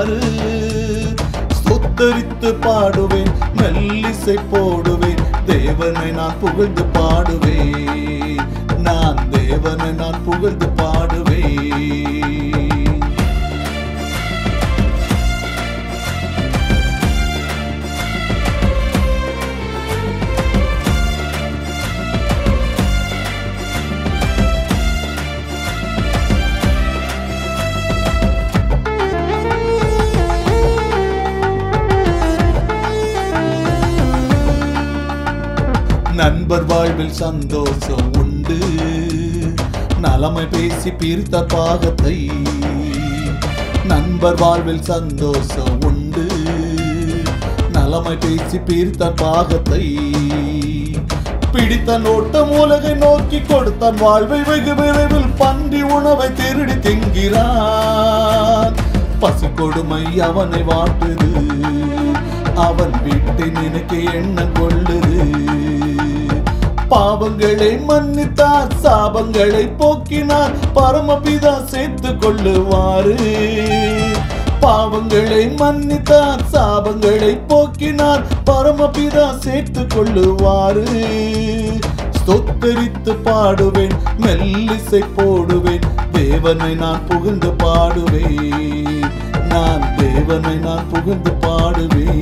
வாரு. ஸ்தோத்தரித்து பாடுவேன், மெல்லிசை போடுவேன், தேவனை நான் புகழ்ந்து பாடுவேன். நான் தேவனை நான் புகழ்ந்து பாடுவேன். நண்பர் வாழ்வில் சந்தோஷம் உண்டு, நலமை பேசி பிரித்த பாகத்தை. நண்பர் வாழ்வில் சந்தோஷம் உண்டு, நலமை பேசி பிரித்த பாகத்தை. பிடித்த நோட்டம் உலகை நோக்கி கொடுத்தான், வாழ்வை வெகு விரைவில் பன்றி உணவை திருடி திங்கிறான். பசி கொடுமை அவனை வாட்டுது, அவன் வீட்டை நினைக்க எண்ணம் கொள்ளுது. பாவங்களை மன்னித்தார், சாபங்களை போக்கினார், பரமபிதா சேர்த்து கொள்ளுவாரு. பாவங்களை மன்னித்தார், சாபங்களை போக்கினார், பரமபிதா சேர்த்து கொள்ளுவாரு. ஸ்தோத்தரித்து பாடுவேன், மெல்லிசை போடுவேன், தேவனை நான் புகழ்ந்து பாடுவேன். நான் தேவனை நான் புகழ்ந்து பாடுவேன்.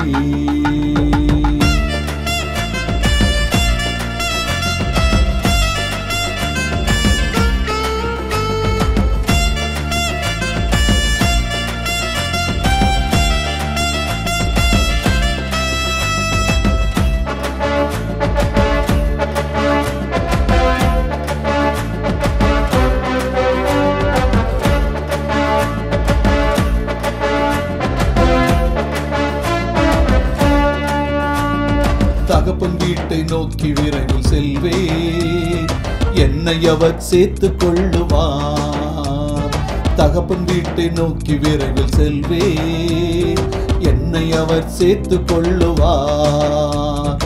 தகப்பன் வீட்டை நோக்கி விரைவில் செல்வேன், என்னை அவர் சேர்த்து கொள்ளுவார். தகப்பன் வீட்டை நோக்கி விரைவில் செல்வேன், என்னை அவர் சேர்த்து கொள்ளுவார்.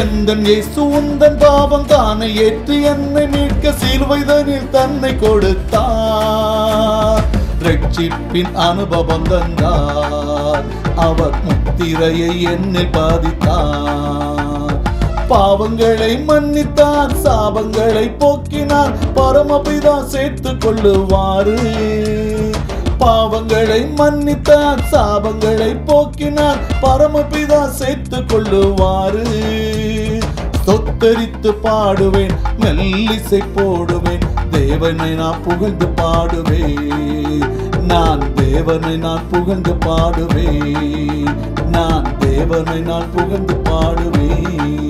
எந்தன் இயேசு உந்தன் பாவம் தானே ஏற்று என்னை மீட்க சிலுவைதனில் தன்னை கொடுத்தார். ரட்சிப்பின் அனுபவம் தந்தார், அவர் முத்திரையை என்னில் பாதித்தார். பாவங்களை மன்னித்தார், சாபங்களை போக்கினார், பரமபிதா சேர்த்து கொள்ளுவாரு. பாவங்களை மன்னித்தார், சாபங்களை போக்கினார், பரமபிதா சேர்த்து கொள்ளுவாரு. ஸ்தோத்தரித்து பாடுவேன், மெல்லிசை போடுவேன், தேவனை நான் புகழ்ந்து பாடுவேன். நான் தேவனை நான் புகழ்ந்து பாடுவேன். நான் தேவனை நான் புகழ்ந்து பாடுவேன்.